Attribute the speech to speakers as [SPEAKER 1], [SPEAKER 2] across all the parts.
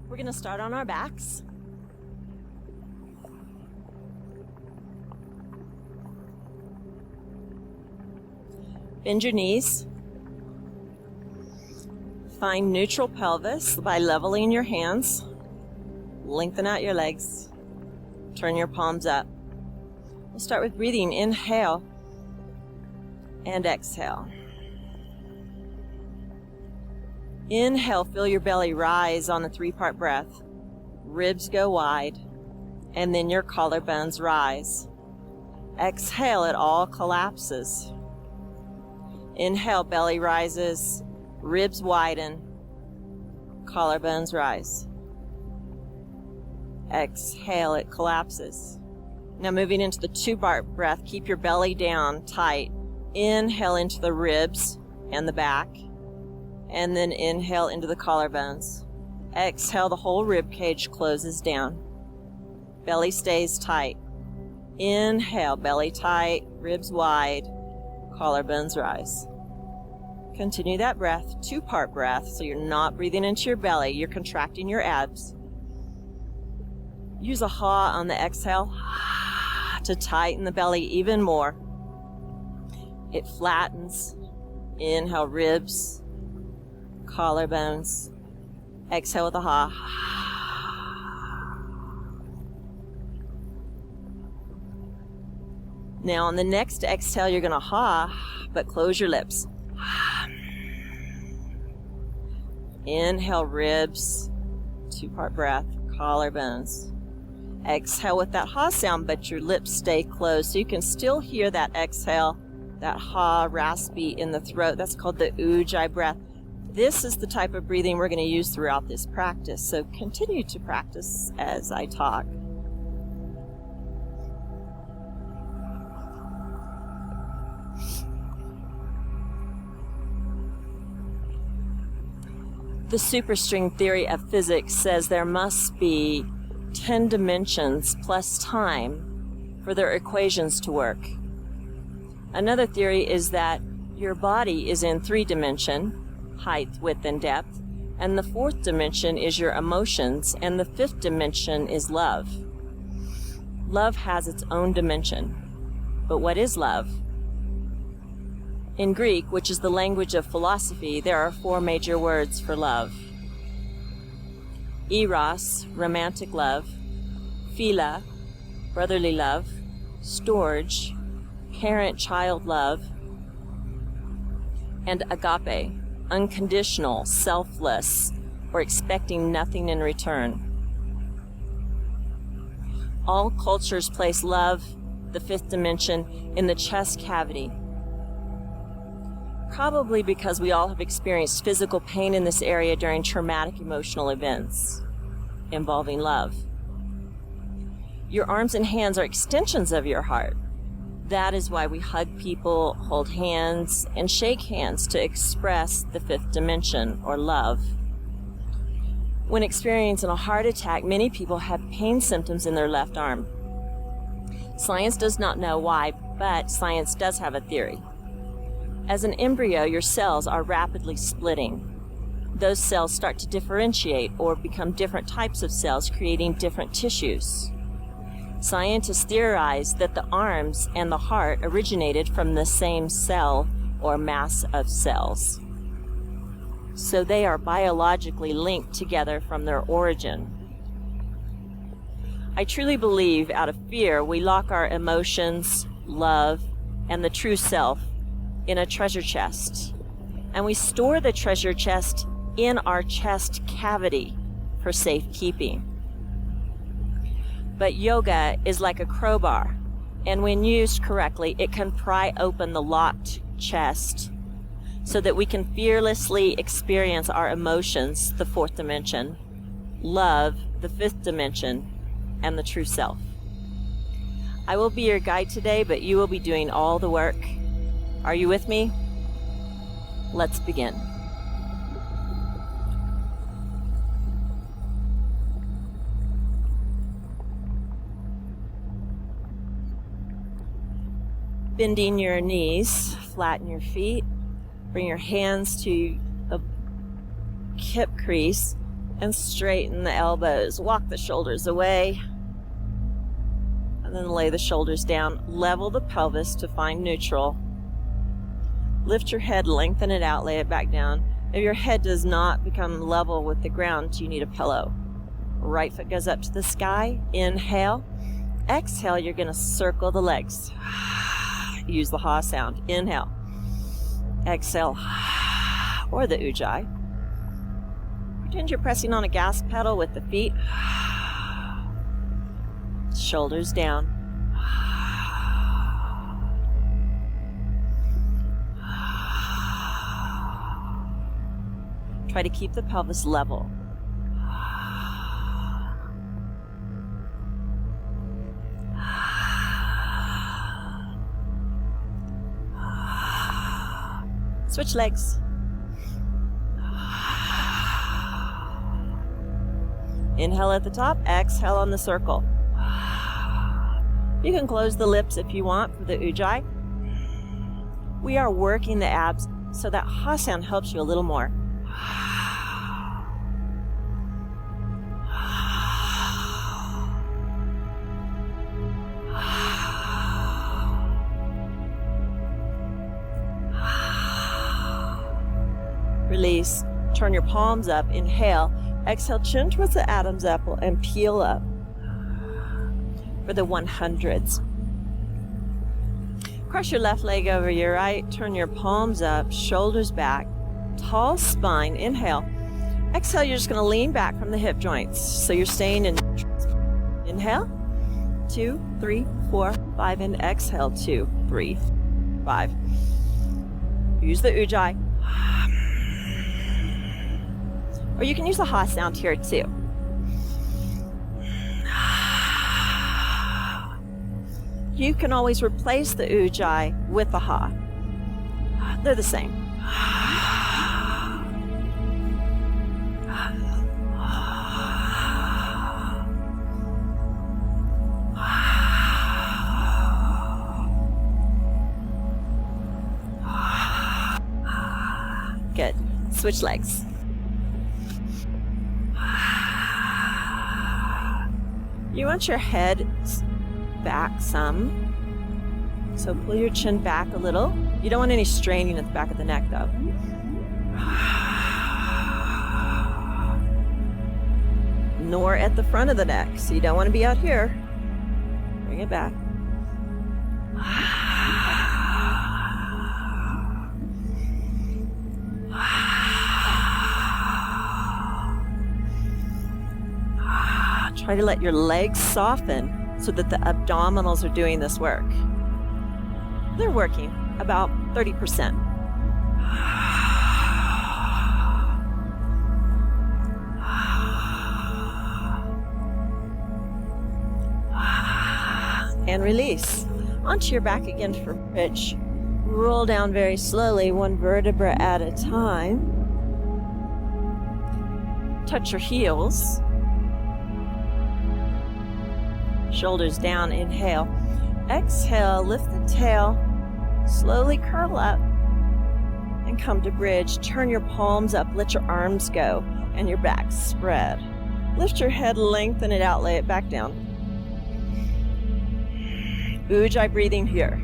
[SPEAKER 1] We're going to start on our backs. Bend your knees. Find neutral pelvis by leveling your hands. Lengthen out your legs. Turn your palms up. We'll start with breathing. Inhale and exhale. Inhale, feel your belly rise on the 3-part breath. Ribs go wide, and then your collarbones rise. Exhale, it all collapses. Inhale, belly rises, ribs widen, collarbones rise. Exhale, it collapses. Now moving into the 2-part breath, keep your belly down tight. Inhale into the ribs and the back, and then inhale into the collarbones. Exhale, the whole rib cage closes down. Belly stays tight. Inhale, belly tight, ribs wide, collarbones rise. Continue that breath, 2-part breath, so you're not breathing into your belly, you're contracting your abs. Use a ha on the exhale to tighten the belly even more. It flattens. Inhale, ribs, collarbones. Exhale with a ha. Now on the next exhale, you're going to ha, but close your lips. Inhale, ribs, 2-part breath, collarbones. Exhale with that ha sound, but your lips stay closed, so you can still hear that exhale, that ha, raspy in the throat. That's called the ujjayi breath. This is the type of breathing we're going to use throughout this practice, so continue to practice as I talk. The superstring theory of physics says there must be 10 dimensions plus time for their equations to work. Another theory is that your body is in 3-dimension, height, width, and depth, and the 4th dimension is your emotions, and the 5th dimension is love. Love has its own dimension. But what is love? In Greek, which is the language of philosophy, there are 4 major words for love. Eros, romantic love. Philia, brotherly love. Storge, parent-child love. And agape, unconditional, selfless, or expecting nothing in return. All cultures place love, the 5th dimension, in the chest cavity. Probably because we all have experienced physical pain in this area during traumatic emotional events involving love. Your arms and hands are extensions of your heart. That is why we hug people, hold hands, and shake hands to express the 5th dimension, or love. When experiencing a heart attack, many people have pain symptoms in their left arm. Science does not know why, but science does have a theory. As an embryo, your cells are rapidly splitting. Those cells start to differentiate or become different types of cells, creating different tissues. Scientists theorize that the arms and the heart originated from the same cell or mass of cells. So they are biologically linked together from their origin. I truly believe out of fear we lock our emotions, love, and the true self in a treasure chest, and we store the treasure chest in our chest cavity for safekeeping. But yoga is like a crowbar, and when used correctly, it can pry open the locked chest so that we can fearlessly experience our emotions, the 4th dimension, love, the 5th dimension, and the true self. I will be your guide today, but you will be doing all the work. Are you with me? Let's begin. Bending your knees, flatten your feet, bring your hands to the hip crease, And straighten the elbows. Walk the shoulders away. And then lay the shoulders down. Level the pelvis to find neutral. Lift your head, lengthen it out, lay it back down. If your head does not become level with the ground, you need a pillow. Right foot goes up to the sky. Inhale. Exhale, you're going to circle the legs. Use the ha sound. Inhale. Exhale. Or the ujjayi. Pretend you're pressing on a gas pedal with the feet. Shoulders down. Try to keep the pelvis level. Switch legs. Inhale at the top, exhale on the circle. You can close the lips if you want for the ujjayi. We are working the abs, so that ha sound helps you a little more. Release. Turn your palms up. Inhale. Exhale, chin towards the Adam's apple and peel up for the 100s. Cross your left leg over your right. Turn your palms up, shoulders back, tall spine. Inhale. Exhale, you're just going to lean back from the hip joints. So you're staying in. Inhale. 2, 3, 4, 5. And exhale. 2, 3, 5. Use the ujjayi. Or you can use the ha sound here too. You can always replace the ujjayi with the ha. They're the same. Good. Switch legs. You want your head back some. So pull your chin back a little. You don't want any straining at the back of the neck though. Nor at the front of the neck. So you don't want to be out here. Bring it back. Try to let your legs soften so that the abdominals are doing this work. They're working about 30%. And release. Onto your back again for bridge. Roll down very slowly, one vertebra at a time. Touch your heels. Shoulders down, inhale. Exhale, lift the tail. Slowly curl up and come to bridge. Turn your palms up, let your arms go, and your back spread. Lift your head, lengthen it out, lay it back down. Ujjayi breathing here.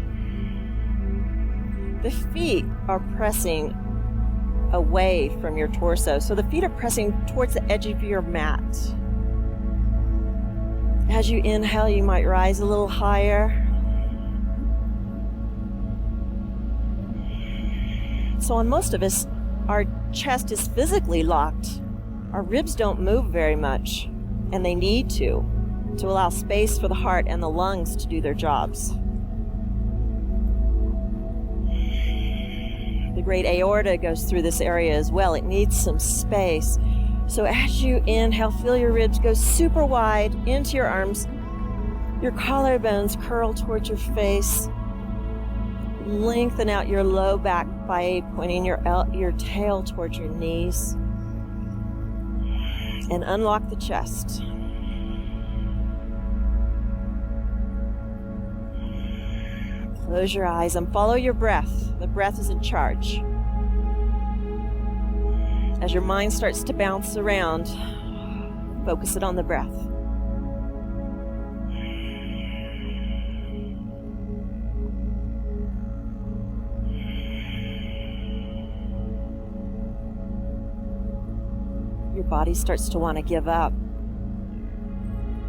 [SPEAKER 1] The feet are pressing away from your torso, so the feet are pressing towards the edge of your mat. As you inhale, you might rise a little higher. So on most of us, our chest is physically locked. Our ribs don't move very much, and they need to allow space for the heart and the lungs to do their jobs. The great aorta goes through this area as well. It needs some space. So as you inhale, feel your ribs go super wide into your arms. Your collarbones curl towards your face. Lengthen out your low back by pointing your tail towards your knees. And unlock the chest. Close your eyes and follow your breath. The breath is in charge. As your mind starts to bounce around, Focus it on the breath. Your body starts to want to give up.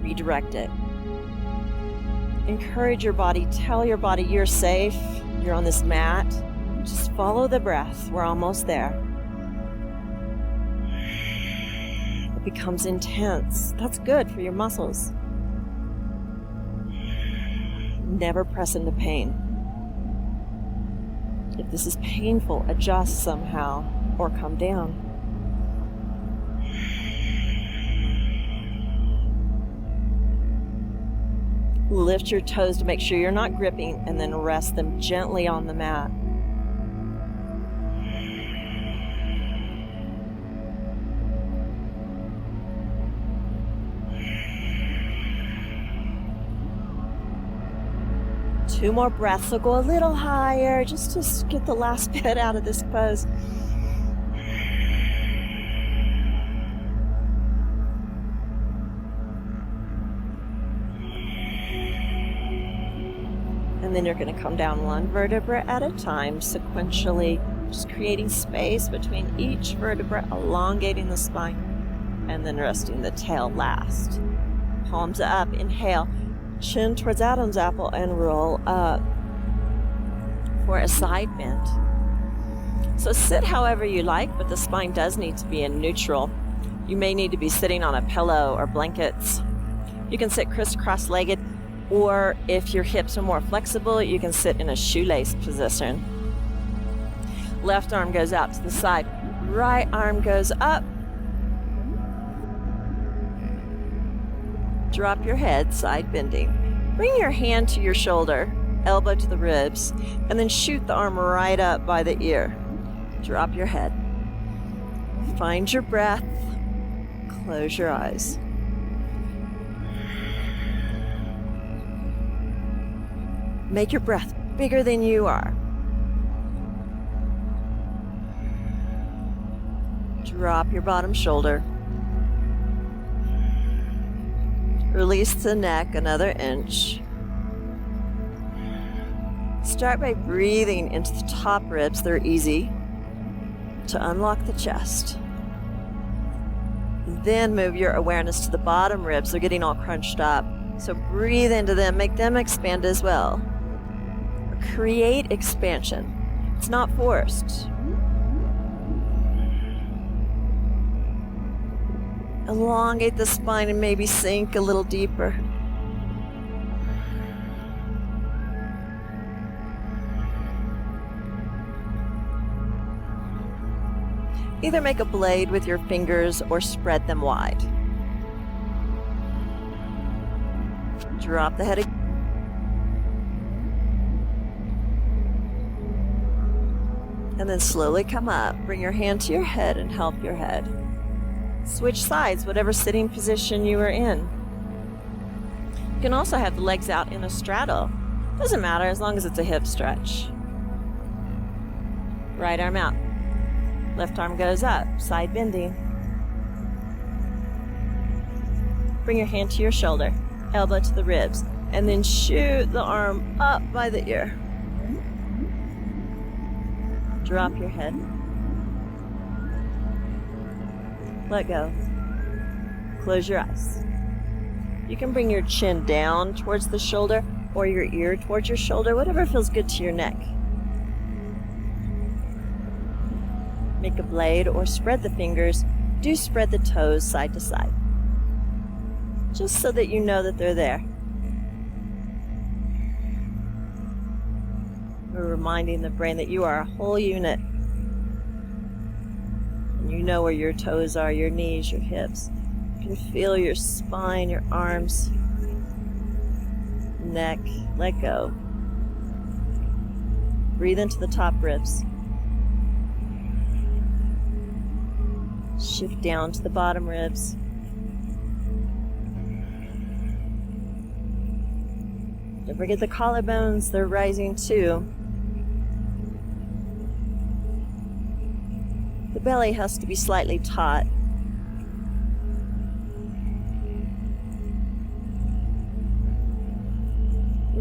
[SPEAKER 1] Redirect it. Encourage your body. Tell your body you're safe. You're on this mat. Just follow the breath. We're almost there. It becomes intense. That's good for your muscles. Never press into pain. If this is painful, adjust somehow or come down. Lift your toes to make sure you're not gripping, and then rest them gently on the mat. Two more breaths. So go a little higher just to get the last bit out of this pose. And then you're going to come down one vertebra at a time, sequentially, just creating space between each vertebra, elongating the spine, and then resting the tail last. Palms up, inhale, chin towards Adam's apple, and roll up for a side bend. So sit however you like, but the spine does need to be in neutral. You may need to be sitting on a pillow or blankets. You can sit crisscross-legged, or if your hips are more flexible, you can sit in a shoelace position. Left arm goes out to the side. Right arm goes up. Drop your head, side bending. Bring your hand to your shoulder, elbow to the ribs, and then shoot the arm right up by the ear. Drop your head. Find your breath. Close your eyes. Make your breath bigger than you are. Drop your bottom shoulder. Release the neck another inch. Start by breathing into the top ribs. They're easy to unlock the chest. Then move your awareness to the bottom ribs. They're getting all crunched up. So breathe into them. Make them expand as well. Create expansion. It's not forced. Elongate the spine and maybe sink a little deeper. Either make a blade with your fingers or spread them wide. Drop the head again. And then slowly come up. Bring your hand to your head and help your head. Switch sides, whatever sitting position you are in. You can also have the legs out in a straddle. Doesn't matter as long as it's a hip stretch. Right arm out. Left arm goes up, side bending. Bring your hand to your shoulder, elbow to the ribs, and then shoot the arm up by the ear. Drop your head. Let go. Close your eyes. You can bring your chin down towards the shoulder or your ear towards your shoulder, whatever feels good to your neck. Make a blade or spread the fingers. Do spread the toes side to side, just so that you know that they're there. We're reminding the brain that you are a whole unit. And you know where your toes are, your knees, your hips. You can feel your spine, your arms, neck. Let go. Breathe into the top ribs. Shift down to the bottom ribs. Don't forget the collarbones, they're rising too. The belly has to be slightly taut.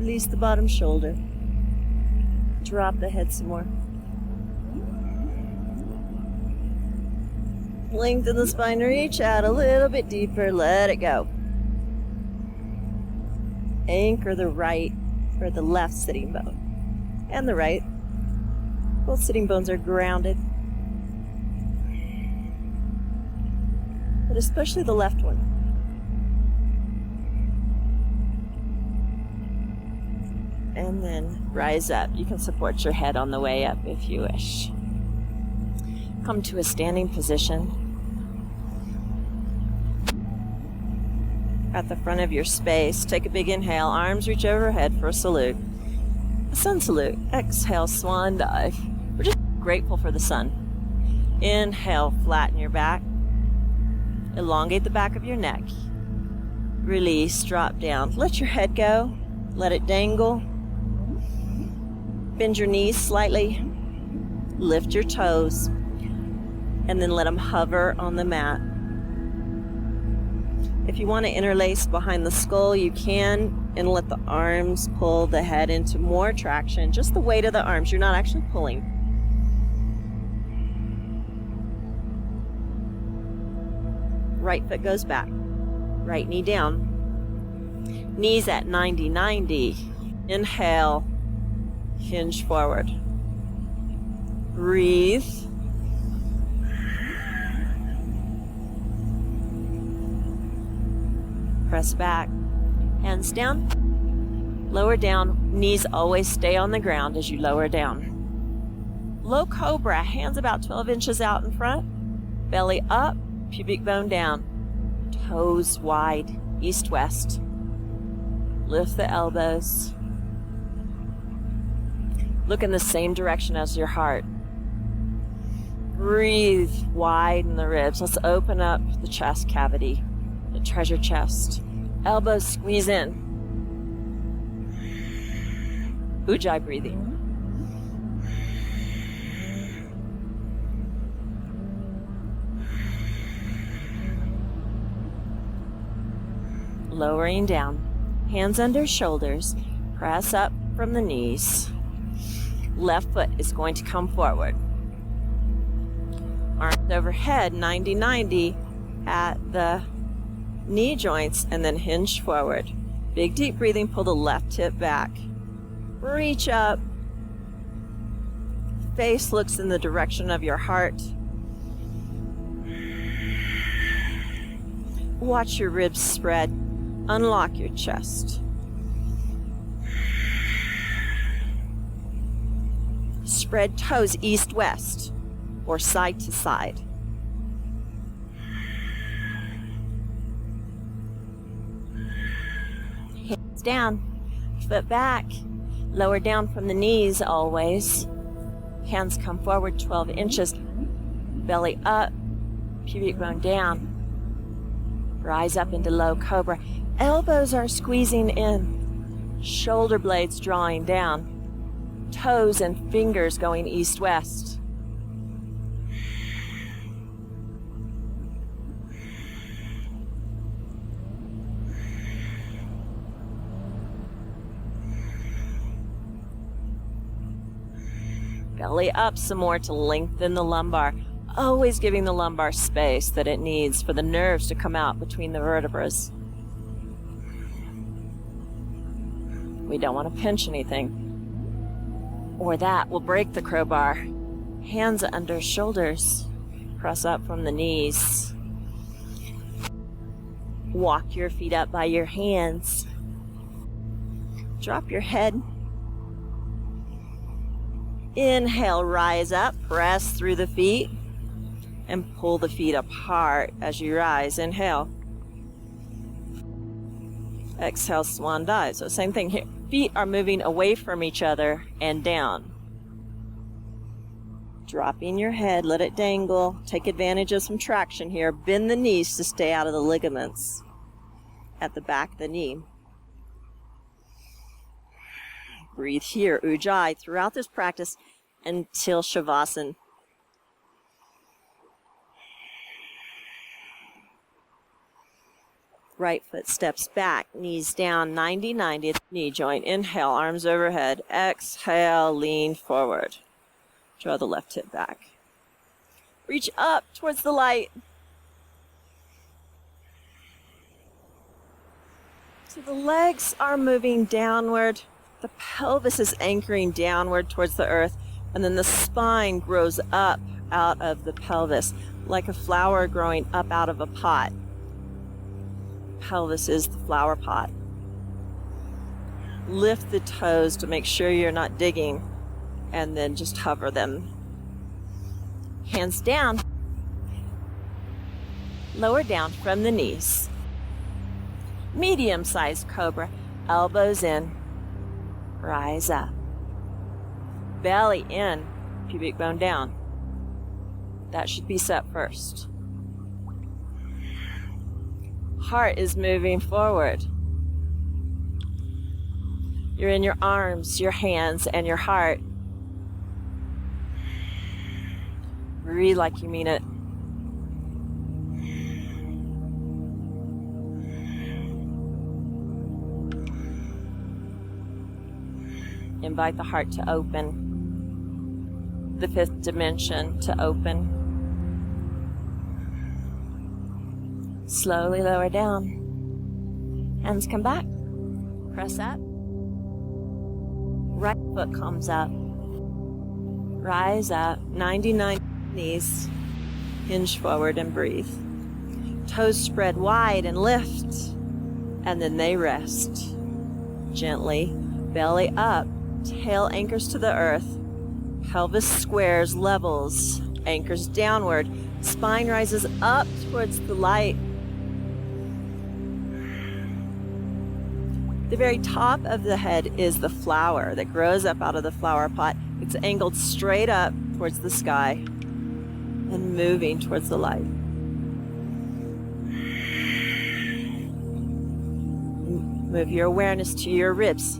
[SPEAKER 1] Release the bottom shoulder. Drop the head some more. Lengthen the spine, reach out a little bit deeper, let it go. Anchor the right or the left sitting bone and the right. Both sitting bones are grounded, but especially the left one. And then rise up. You can support your head on the way up if you wish. Come to a standing position. At the front of your space, take a big inhale, arms reach overhead for a salute. A sun salute. Exhale, swan dive. We're just grateful for the sun. Inhale, flatten your back. Elongate the back of your neck. Release, drop down. Let your head go. Let it dangle. Bend your knees slightly. Lift your toes. And then let them hover on the mat. If you want to interlace behind the skull, you can, and let the arms pull the head into more traction. Just the weight of the arms. You're not actually pulling. Right foot goes back. Right knee down. Knees at 90-90. Inhale. Hinge forward. Breathe. Press back. Hands down. Lower down. Knees always stay on the ground as you lower down. Low Cobra. Hands about 12 inches out in front. Belly up. Pubic bone down. Toes wide. East-west. Lift the elbows. Look in the same direction as your heart. Breathe. Widen the ribs. Let's open up the chest cavity. The treasure chest. Elbows squeeze in. Ujjayi breathing. Lowering down. Hands under shoulders. Press up from the knees. Left foot is going to come forward. Arms overhead, 90-90 at the knee joints, and then hinge forward. Big deep breathing, pull the left hip back. Reach up. Face looks in the direction of your heart. Watch your ribs spread. Unlock your chest. Spread toes east-west or side to side. Hands down, foot back, lower down from the knees always. Hands come forward 12 inches, belly up, pubic bone down. Rise up into low cobra. Elbows are squeezing in, shoulder blades drawing down, toes and fingers going east-west. Belly up some more to lengthen the lumbar, always giving the lumbar space that it needs for the nerves to come out between the vertebrae. We don't want to pinch anything, or that will break the crowbar. Hands under shoulders, press up from the knees. Walk your feet up by your hands. Drop your head. Inhale, rise up, press through the feet, and pull the feet apart as you rise. Inhale. Exhale, swan dive. So same thing here. Feet are moving away from each other and down. Dropping your head, let it dangle. Take advantage of some traction here. Bend the knees to stay out of the ligaments at the back of the knee. Breathe here, Ujjayi, throughout this practice until Shavasana. Right foot steps back, knees down, 90-90 at the knee joint. Inhale, arms overhead. Exhale, lean forward. Draw the left hip back. Reach up towards the light. So the legs are moving downward. The pelvis is anchoring downward towards the earth. And then the spine grows up out of the pelvis, like a flower growing up out of a pot. Pelvis is the flower pot. Lift the toes to make sure you're not digging, and then just hover them. Hands down. Lower down from the knees. Medium-sized cobra. Elbows in. Rise up. Belly in. Pubic bone down. That should be set first. Heart is moving forward. You're in your arms, your hands, and your heart. Breathe like you mean it. Invite the heart to open. The fifth dimension to open. Slowly lower down. Hands come back. Press up. Right foot comes up. Rise up. 99 knees. Hinge forward and breathe. Toes spread wide and lift. And then they rest. Gently. Belly up. Tail anchors to the earth. Pelvis squares, levels. Anchors downward. Spine rises up towards the light. The very top of the head is the flower that grows up out of the flower pot. It's angled straight up towards the sky and moving towards the light. Move your awareness to your ribs.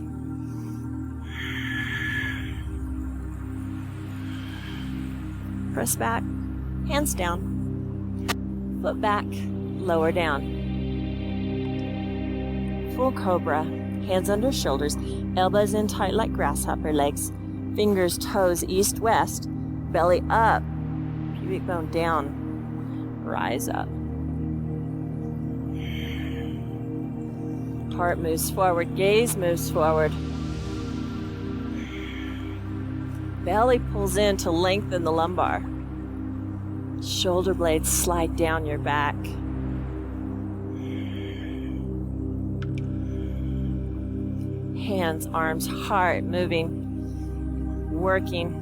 [SPEAKER 1] Press back, hands down, foot back, lower down. Full cobra, hands under shoulders, elbows in tight like grasshopper legs, fingers, toes east, west, belly up, pubic bone down, rise up. Heart moves forward, gaze moves forward. Belly pulls in to lengthen the lumbar. Shoulder blades slide down your back. Hands, arms, heart moving, working,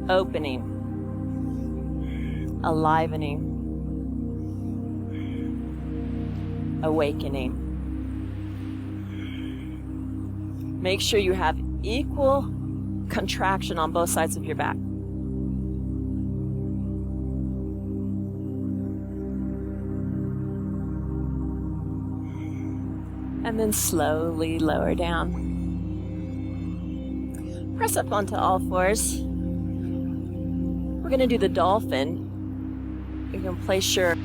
[SPEAKER 1] opening, alivening, awakening. Make sure you have equal contraction on both sides of your back. And then slowly lower down. Press up onto all fours. We're going to do the dolphin. You can place your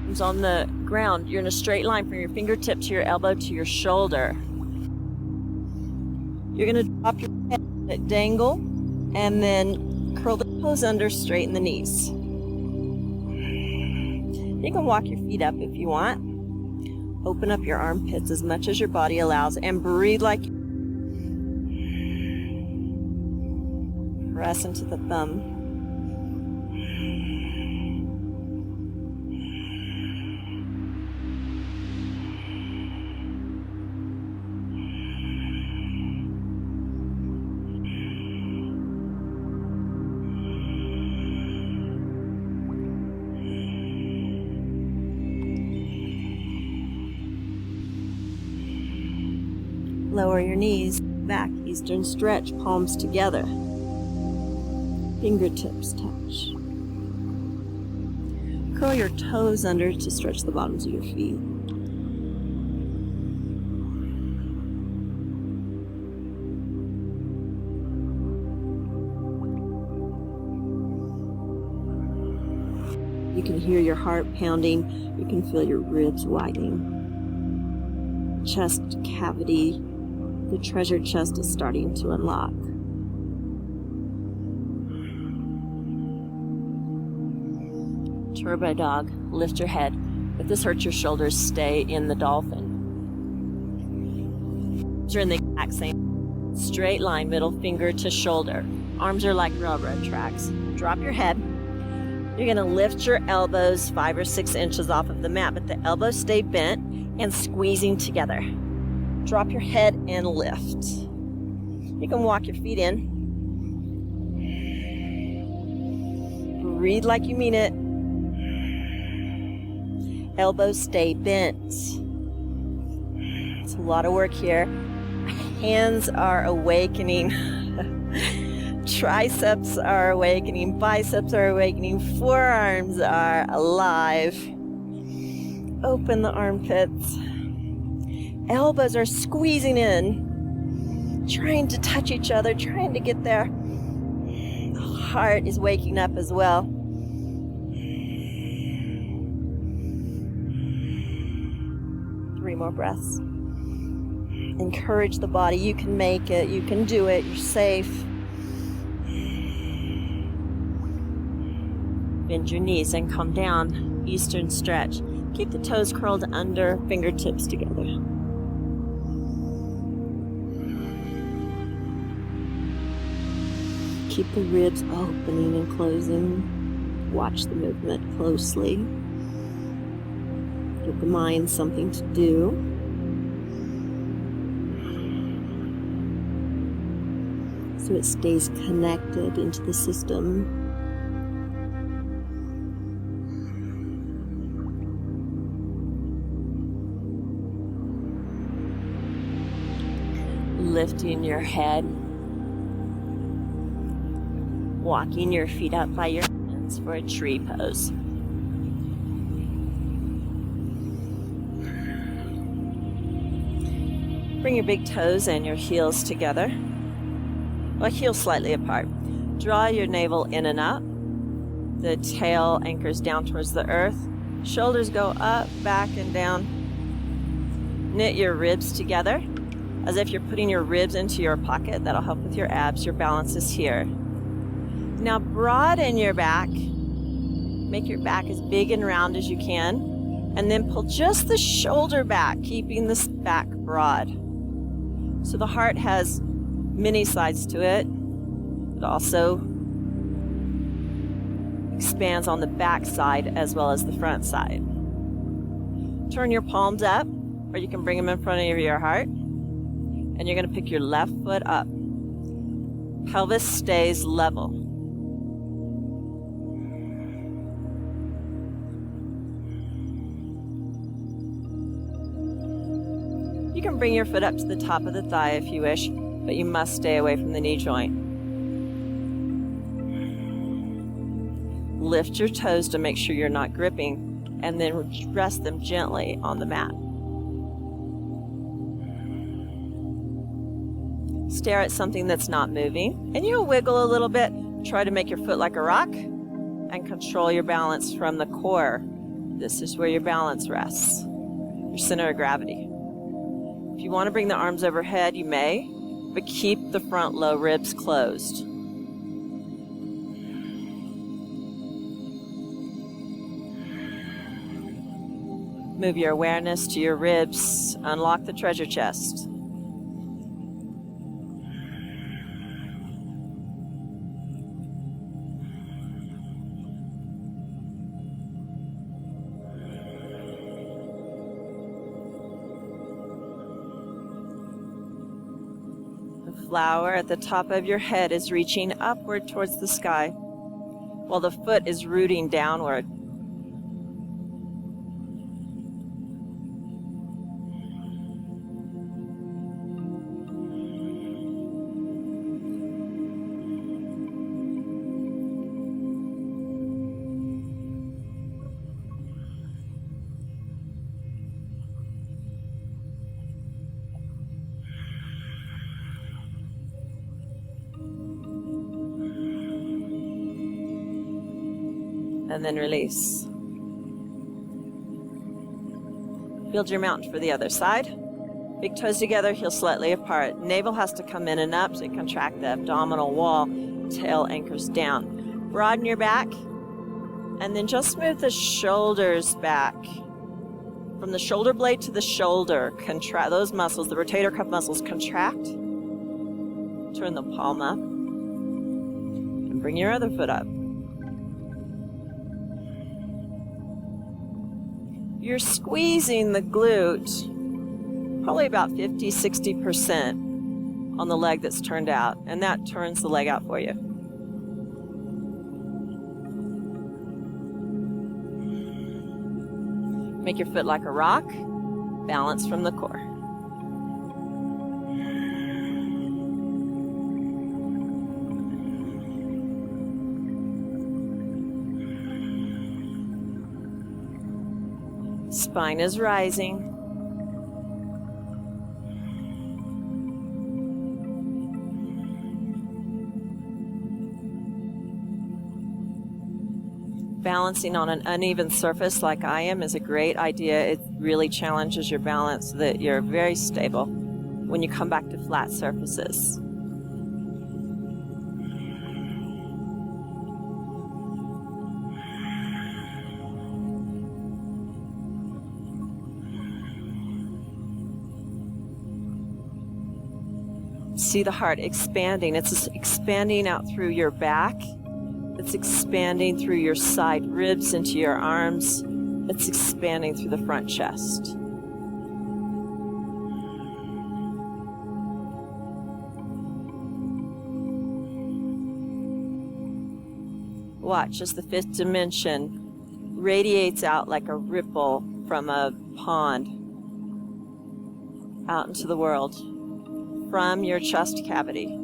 [SPEAKER 1] arms on the ground. You're in a straight line from your fingertip to your elbow to your shoulder. You're going to drop your head, dangle, and then curl the toes under, straighten the knees. You can walk your feet up if you want. Open up your armpits as much as your body allows and breathe like press into the thumb. Lower your knees, back, eastern stretch, palms together. Fingertips touch. Curl your toes under to stretch the bottoms of your feet. You can hear your heart pounding. You can feel your ribs widening. chest cavity, the treasure chest is starting to unlock. Turbo dog, lift your head. If this hurts your shoulders, stay in the dolphin. You're in the exact same straight line, middle finger to shoulder. Arms are like railroad tracks. Drop your head. You're going to lift your elbows 5 or 6 inches off of the mat, but the elbows stay bent and squeezing together. Drop your head and lift. You can walk your feet in. Breathe like you mean it. Elbows stay bent. It's a lot of work here. Hands are awakening. Triceps are awakening. Biceps are awakening. Forearms are alive. Open the armpits. Elbows are squeezing in, trying to touch each other, trying to get there. The heart is waking up as well. Three more breaths. Encourage the body. You can make it. You can do it. You're safe. Bend your knees and come down. Eastern stretch. Keep the toes curled under, fingertips together. Keep the ribs opening and closing. Watch the movement closely. Give the mind something to do. So it stays connected into the system. Lifting your head. Walking your feet up by your hands for a tree pose. Bring your big toes and your heels together. Well, heels slightly apart. Draw your navel in and up. The tail anchors down towards the earth. Shoulders go up, back, and down. Knit your ribs together as if you're putting your ribs into your pocket. That'll help with your abs. Your balance is here. Now broaden your back. Make your back as big and round as you can. And then pull just the shoulder back, keeping this back broad. So the heart has many sides to it. It also expands on the back side as well as the front side. Turn your palms up, or you can bring them in front of your heart. And you're going to pick your left foot up. Pelvis stays level. You can bring your foot up to the top of the thigh if you wish, but you must stay away from the knee joint. Lift your toes to make sure you're not gripping, and then rest them gently on the mat. Stare at something that's not moving, and you'll wiggle a little bit. Try to make your foot like a rock, and control your balance from the core. This is where your balance rests, your center of gravity. If you want to bring the arms overhead, you may, but keep the front low ribs closed. Move your awareness to your ribs. Unlock the treasure chest. Flower at the top of your head is reaching upward towards the sky, while the foot is rooting downward. And then release. Build your mountain for the other side. Big toes together, heels slightly apart. Navel has to come in and up to contract the abdominal wall. Tail anchors down. Broaden your back, and then just move the shoulders back. From the shoulder blade to the shoulder, contract those muscles, the rotator cuff muscles contract. Turn the palm up, and bring your other foot up. You're squeezing the glute probably about 50-60% on the leg that's turned out, and that turns the leg out for you. Make your foot like a rock, balance from the core. Spine is rising. Balancing on an uneven surface like I am is a great idea. It really challenges your balance so that you're very stable when you come back to flat surfaces. See the heart expanding. It's expanding out through your back. It's expanding through your side ribs into your arms. It's expanding through the front chest. Watch as the fifth dimension radiates out like a ripple from a pond out into the world from your chest cavity.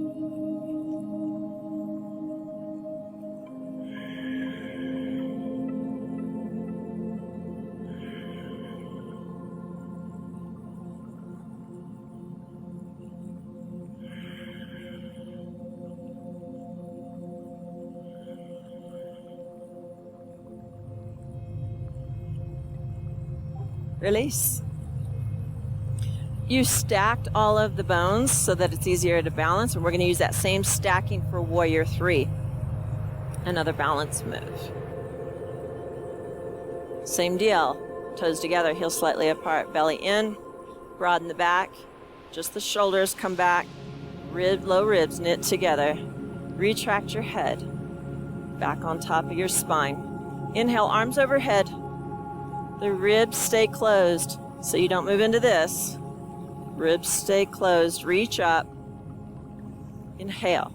[SPEAKER 1] Release. You stacked all of the bones so that it's easier to balance, and we're going to use that same stacking for Warrior 3. Another balance move. Same deal. Toes together, heels slightly apart, belly in, broaden the back, just the shoulders come back, low ribs knit together. Retract your head back on top of your spine. Inhale, arms overhead. The ribs stay closed so you don't move into this. Ribs stay closed. Reach up. Inhale.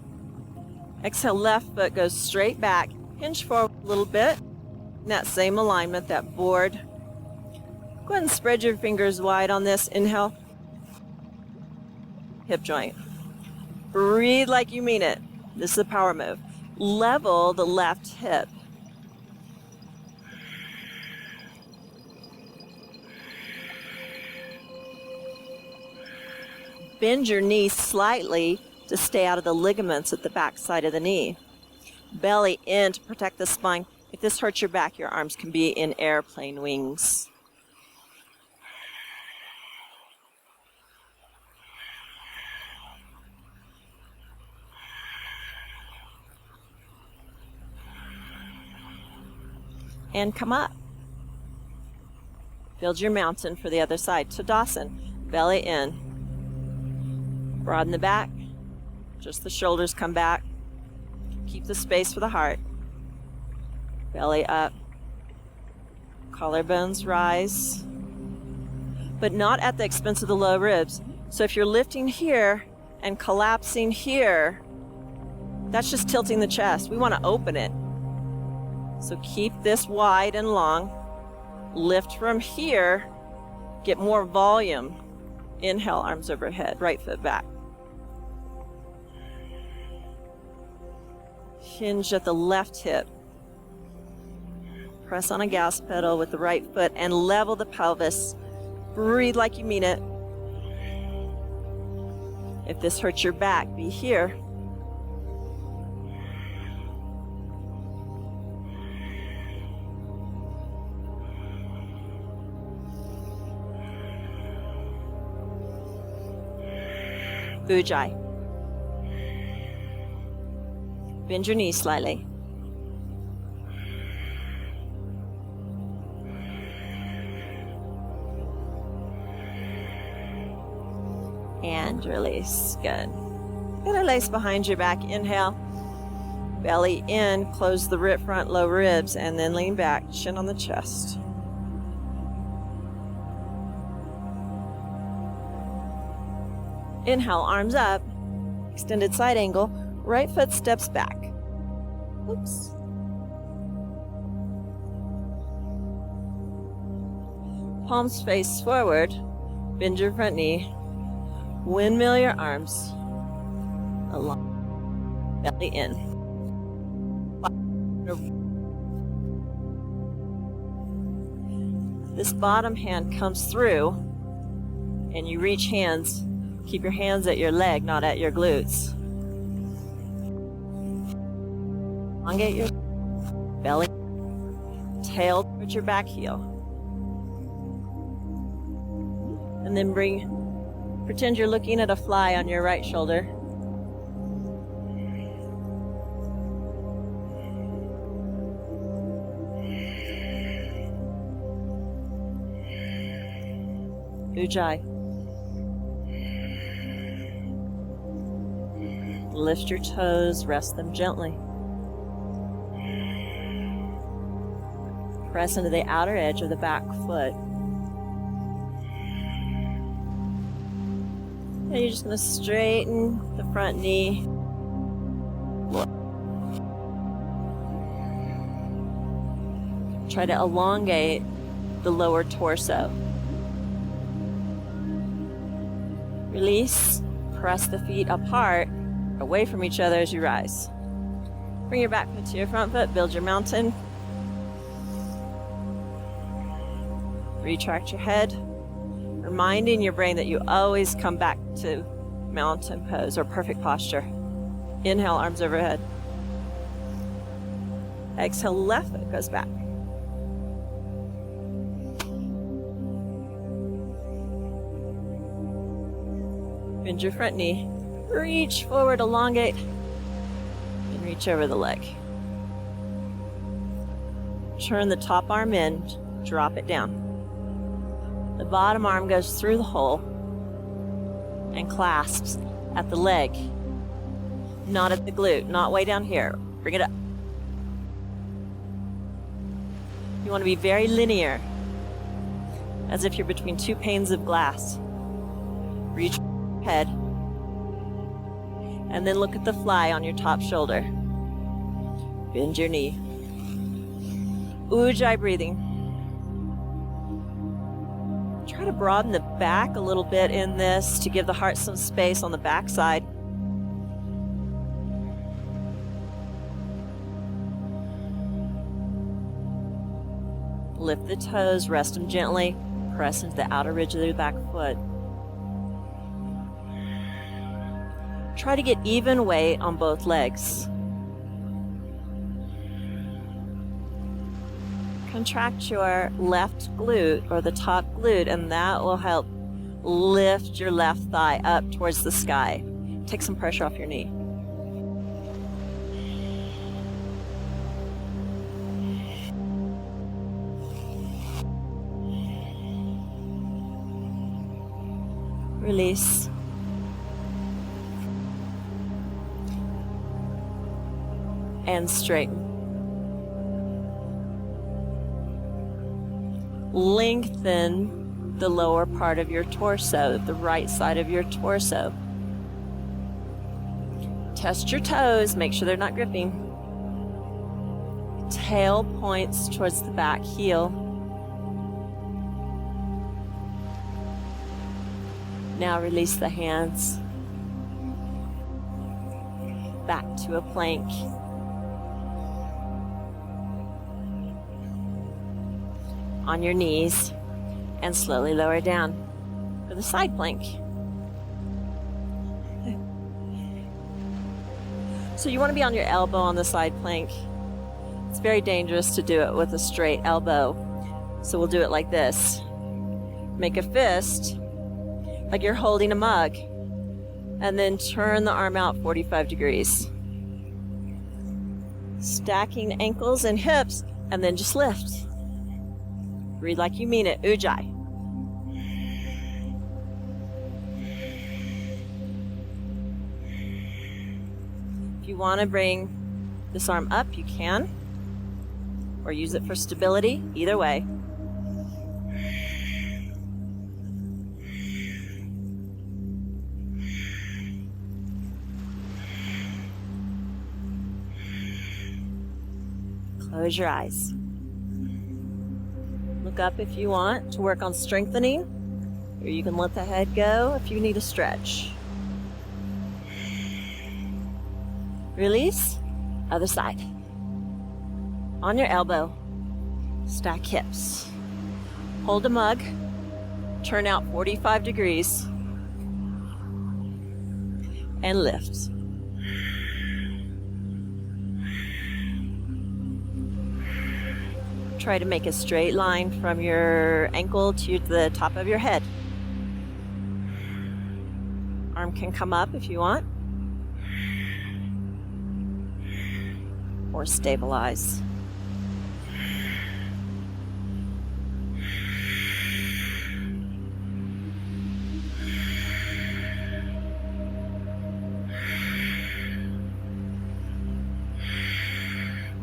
[SPEAKER 1] Exhale, left foot goes straight back. Hinge forward a little bit. In that same alignment, that board. Go ahead and spread your fingers wide on this. Inhale. Hip joint. Breathe like you mean it. This is a power move. Level the left hip. Bend your knee slightly to stay out of the ligaments at the back side of the knee. Belly in to protect the spine. If this hurts your back, your arms can be in airplane wings. And come up. Build your mountain for the other side. Tadasana. Belly in. Broaden the back. Just the shoulders come back. Keep the space for the heart. Belly up. Collarbones rise. But not at the expense of the low ribs. So if you're lifting here and collapsing here, that's just tilting the chest. We want to open it. So keep this wide and long. Lift from here. Get more volume. Inhale, arms overhead. Right foot back. Hinge at the left hip. Press on a gas pedal with the right foot and level the pelvis. Breathe like you mean it. If this hurts your back, be here. Ujjayi. Bend your knees slightly. And release. Good. Interlace behind your back. Inhale. Belly in. Close the front low ribs. And then lean back. Chin on the chest. Inhale. Arms up. Extended side angle. Right foot steps back. Oops. Palms face forward. Bend your front knee. Windmill your arms. Along. Belly in. This bottom hand comes through and you reach hands. Keep your hands at your leg, not at your glutes. Elongate your belly, tail towards your back heel. And then pretend you're looking at a fly on your right shoulder. Ujjayi. Lift your toes, rest them gently. Press into the outer edge of the back foot. And you're just going to straighten the front knee. Try to elongate the lower torso. Release. Press the feet apart, away from each other as you rise. Bring your back foot to your front foot. Build your mountain. Retract your head, reminding your brain that you always come back to mountain pose or perfect posture. Inhale, arms overhead. Exhale, left foot goes back. Bend your front knee. Reach forward, elongate, and reach over the leg. Turn the top arm in, drop it down. The bottom arm goes through the hole and clasps at the leg, not at the glute, not way down here. Bring it up. You want to be very linear, as if you're between two panes of glass. Reach your head, and then look at the fly on your top shoulder. Bend your knee. Ujjayi breathing. Try to broaden the back a little bit in this to give the heart some space on the back side. Lift the toes, rest them gently, press into the outer ridge of the back foot. Try to get even weight on both legs. Contract your left glute or the top glute, and that will help lift your left thigh up towards the sky. Take some pressure off your knee. Release. And straighten. Lengthen the lower part of your torso, the right side of your torso. Test your toes, make sure they're not gripping. Tail points towards the back heel. Now release the hands back to a plank. On your knees and slowly lower down for the side plank. So you want to be on your elbow on the side plank. It's very dangerous to do it with a straight elbow. So we'll do it like this. Make a fist like you're holding a mug. And then turn the arm out 45 degrees. Stacking ankles and hips, and then just lift. Breathe like you mean it. Ujjayi. If you want to bring this arm up, you can, or use it for stability, either way. Close your eyes. Look up if you want to work on strengthening, or you can let the head go if you need a stretch. Release. Other side. On your elbow, stack hips. Hold a mug. Turn out 45 degrees. And lift. Try to make a straight line from your ankle to the top of your head. Arm can come up if you want. Or stabilize.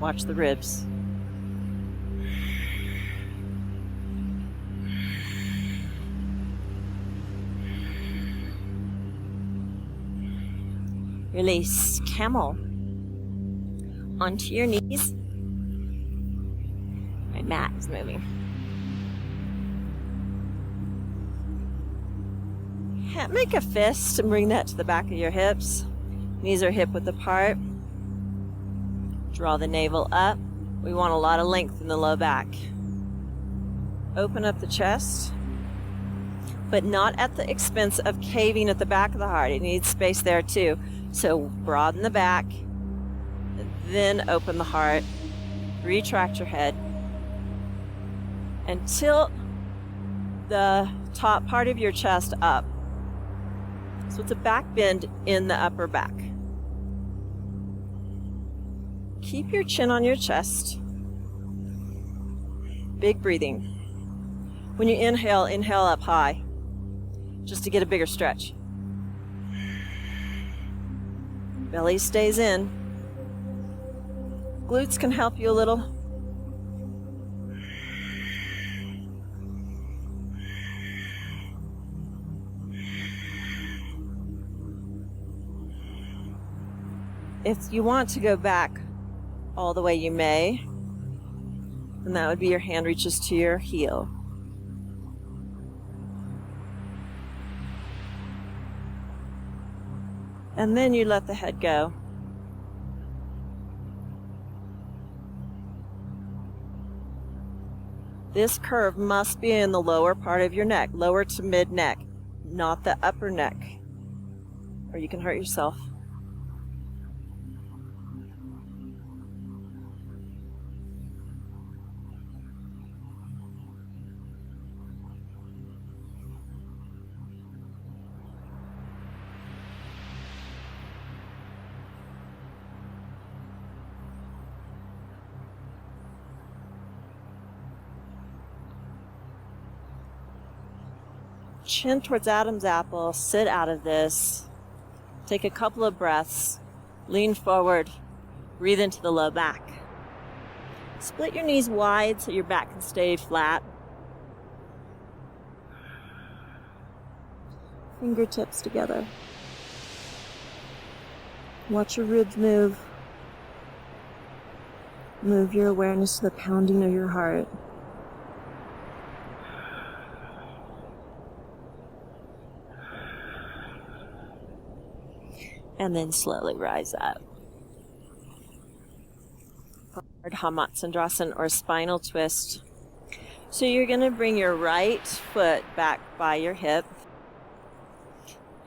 [SPEAKER 1] Watch the ribs. Release. Camel. Onto your knees. My mat is moving. Make a fist and bring that to the back of your hips. Knees are hip width apart. Draw the navel up. We want a lot of length in the low back. Open up the chest, but not at the expense of caving at the back of the heart. It needs space there too. So broaden the back, then open the heart. Retract your head and tilt the top part of your chest up. So it's a back bend in the upper back. Keep your chin on your chest. Big breathing. When you inhale, inhale up high, just to get a bigger stretch. Belly stays in. Glutes can help you a little. If you want to go back all the way, you may. And that would be your hand reaches to your heel. And then you let the head go. This curve must be in the lower part of your neck, lower to mid neck, not the upper neck, or you can hurt yourself. Chin towards Adam's apple, sit out of this. Take a couple of breaths, lean forward, breathe into the low back. Split your knees wide so your back can stay flat. Fingertips together. Watch your ribs move. Move your awareness to the pounding of your heart. And then slowly rise up. Forward Hamatsandrasana or spinal twist. So you're going to bring your right foot back by your hip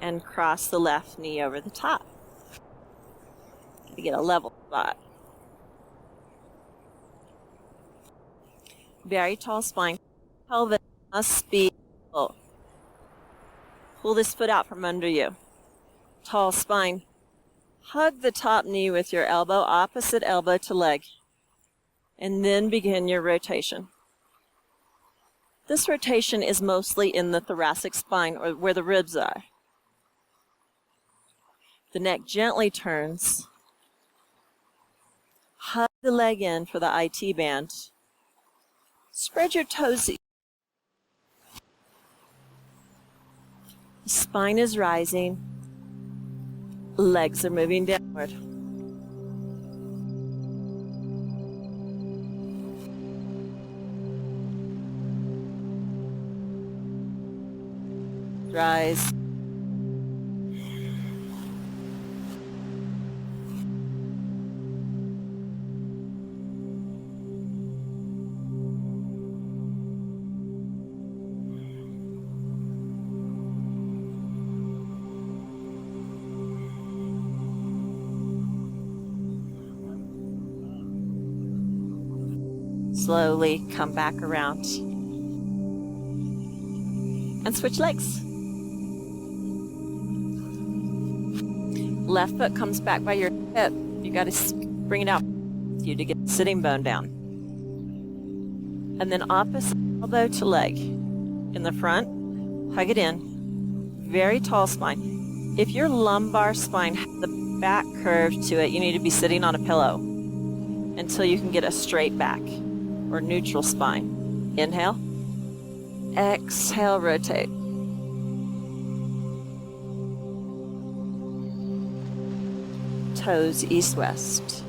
[SPEAKER 1] and cross the left knee over the top to get a level spot. Very tall spine. Pelvis must be full. Pull this foot out from under you. Tall spine. Hug the top knee with your elbow, opposite elbow to leg. And then begin your rotation. This rotation is mostly in the thoracic spine, or where the ribs are. The neck gently turns. Hug the leg in for the IT band. Spread your toes. The spine is rising. Legs are moving downward. Rise. Slowly come back around and switch legs. Left foot comes back by your hip. You got to bring it out with you to get the sitting bone down. And then opposite elbow to leg. In the front, hug it in. Very tall spine. If your lumbar spine has the back curve to it, you need to be sitting on a pillow until you can get a straight back or neutral spine. Inhale. Exhale, rotate. Toes east-west.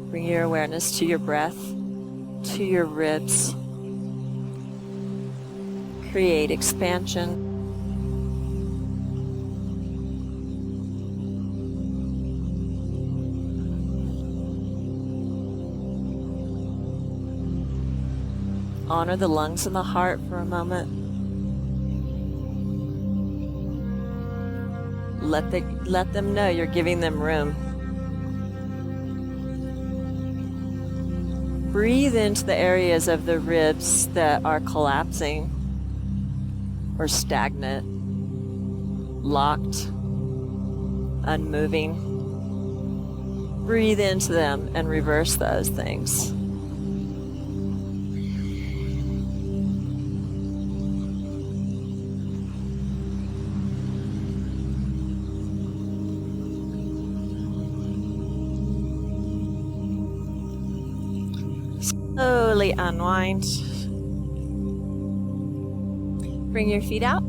[SPEAKER 1] Bring your awareness to your breath, to your ribs. Create expansion. Honor the lungs and the heart for a moment. Let them know you're giving them room. Breathe into the areas of the ribs that are collapsing or stagnant, locked, unmoving. Breathe into them and reverse those things. Slowly unwind. Bring your feet out.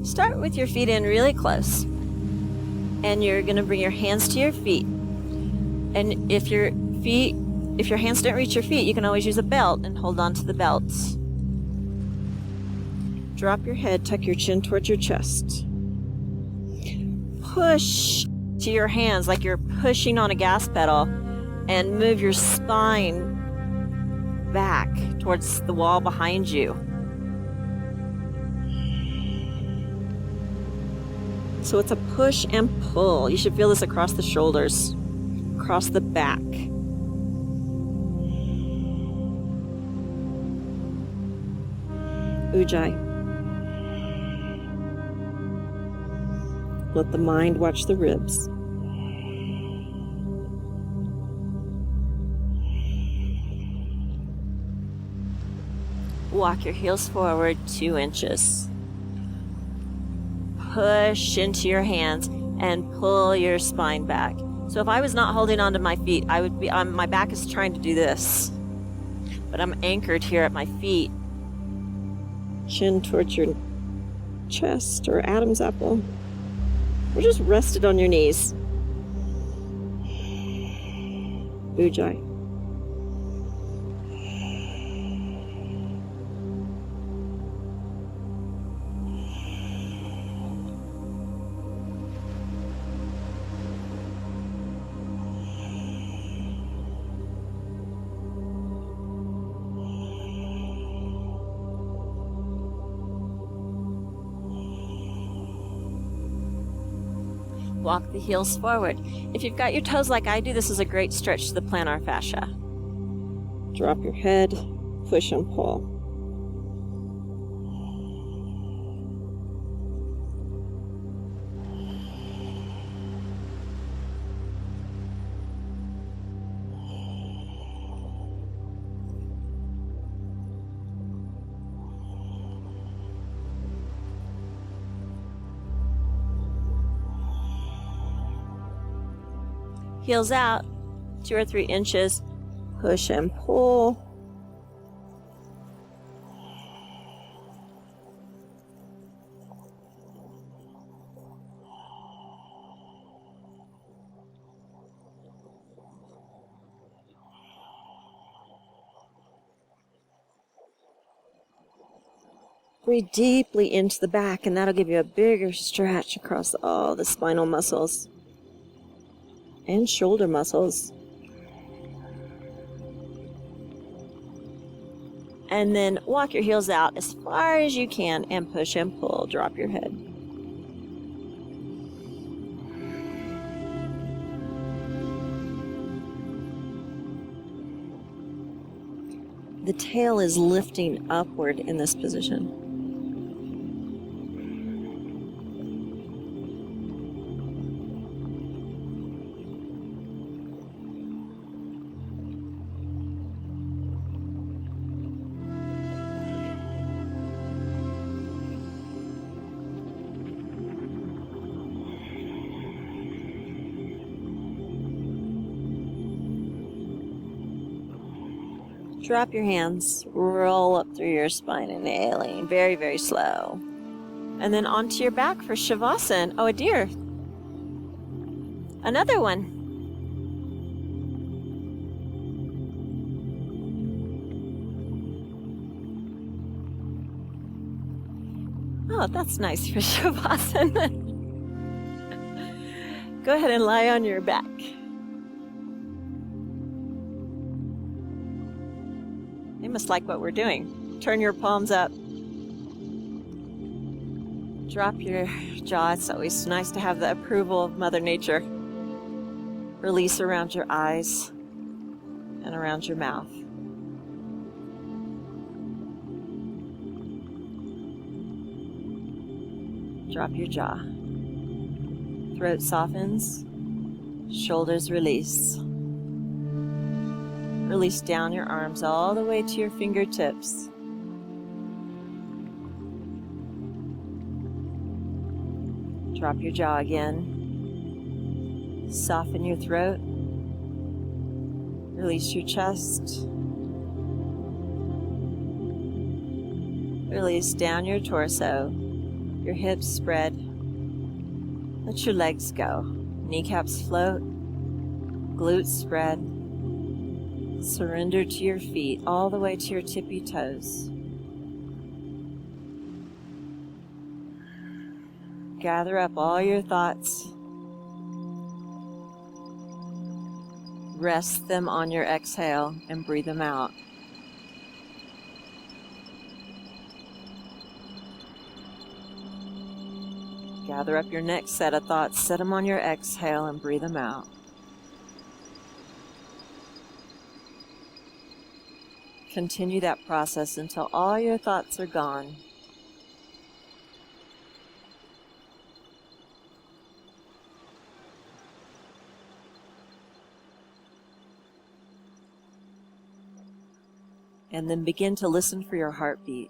[SPEAKER 1] Start with your feet in really close. And you're going to bring your hands to your feet. And if your hands don't reach your feet, you can always use a belt and hold on to the belt. Drop your head, tuck your chin towards your chest. Push to your hands like you're pushing on a gas pedal. And move your spine back towards the wall behind you. So it's a push and pull. You should feel this across the shoulders, across the back. Ujjayi. Let the mind watch the ribs. Walk your heels forward 2 inches. Push into your hands and pull your spine back. So if I was not holding onto my feet, I would be my back is trying to do this. But I'm anchored here at my feet. Chin towards your chest or Adam's apple. Or just rested on your knees. Ujjayi. Walk the heels forward. If you've got your toes like I do, this is a great stretch to the plantar fascia. Drop your head, push and pull. Heels out, 2 or 3 inches. Push and pull. Breathe deeply into the back, and that'll give you a bigger stretch across all the spinal muscles and shoulder muscles. And then walk your heels out as far as you can and push and pull. Drop your head. The tail is lifting upward in this position. Drop your hands, roll up through your spine, inhaling, very, very slow. And then onto your back for Shavasana. Oh, a deer. Another one. Oh, that's nice for Shavasana. Go ahead and lie on your back. They must like what we're doing. Turn your palms up. Drop your jaw. It's always nice to have the approval of Mother Nature. Release around your eyes and around your mouth. Drop your jaw. Throat softens. Shoulders release. Release down your arms all the way to your fingertips. Drop your jaw again. Soften your throat. Release your chest. Release down your torso. Your hips spread. Let your legs go. Kneecaps float. Glutes spread. Surrender to your feet all the way to your tippy toes. Gather up all your thoughts. Rest them on your exhale and breathe them out. Gather up your next set of thoughts, set them on your exhale and breathe them out. Continue that process until all your thoughts are gone. And then begin to listen for your heartbeat.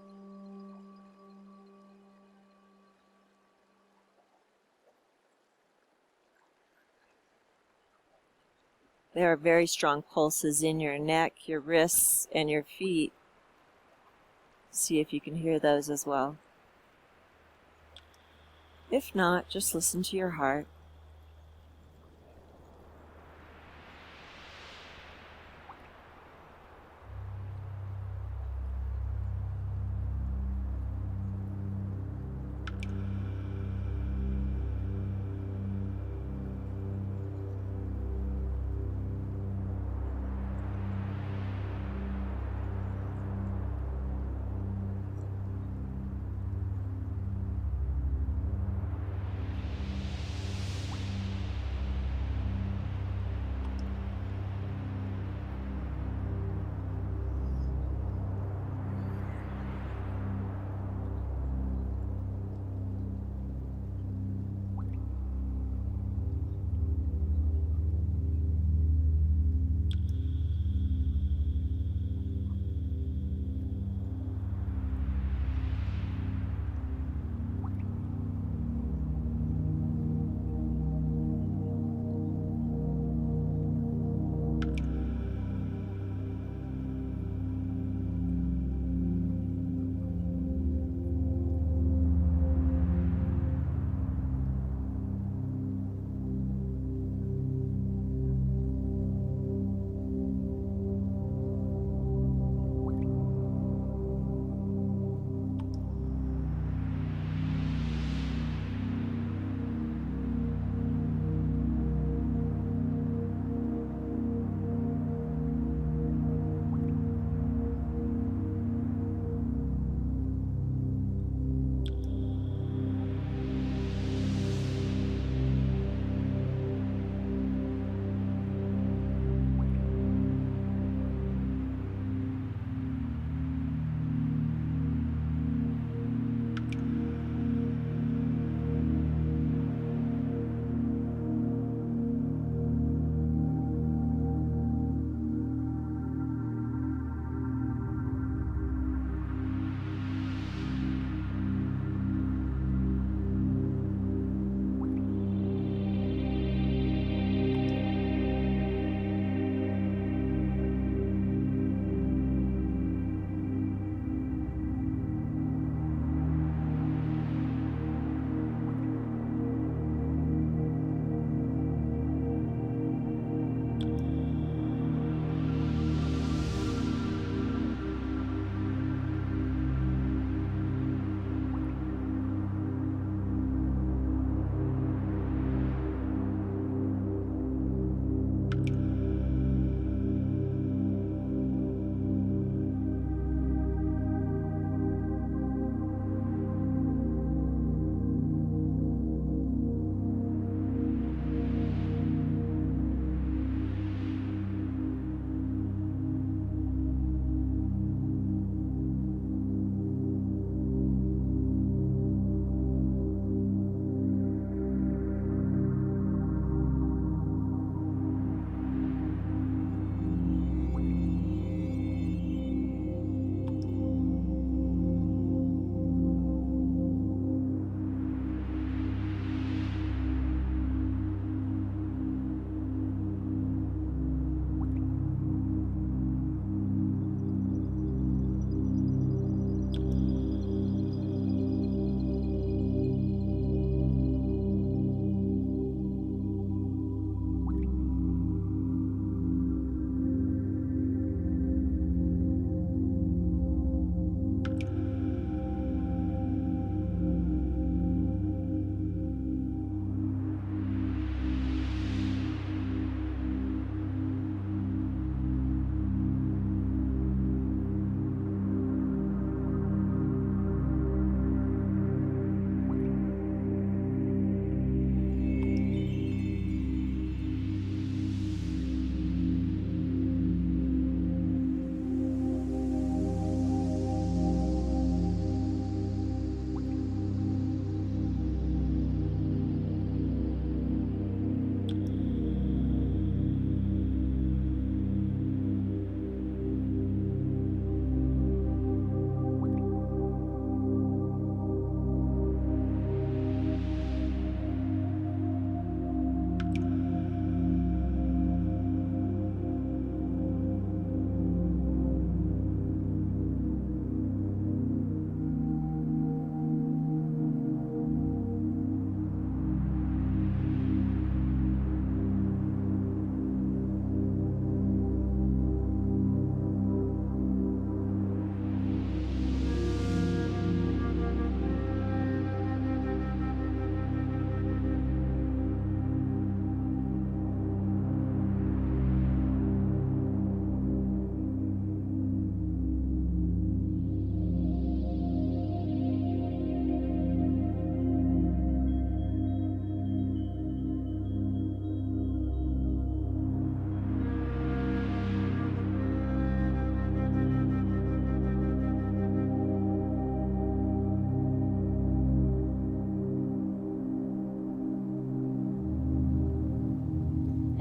[SPEAKER 1] There are very strong pulses in your neck, your wrists, and your feet. See if you can hear those as well. If not, just listen to your heart.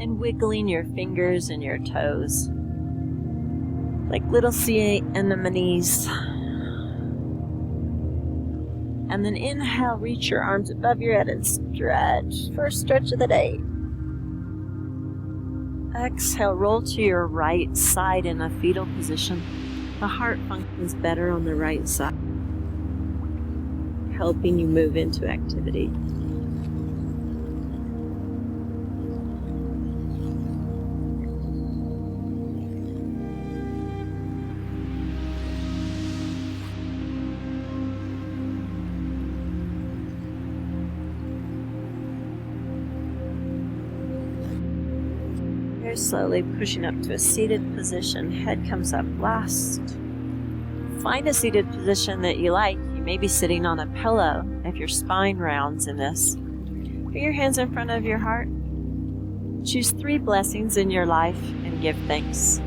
[SPEAKER 1] and wiggling your fingers and your toes like little sea anemones. And then inhale, reach your arms above your head and stretch. First stretch of the day. Exhale, roll to your right side in a fetal position. The heart functions better on the right side, helping you move into activity. Very slowly pushing up to a seated position. Head comes up last. Find a seated position that you like. You may be sitting on a pillow if your spine rounds in this. Put your hands in front of your heart. Choose 3 blessings in your life and give thanks.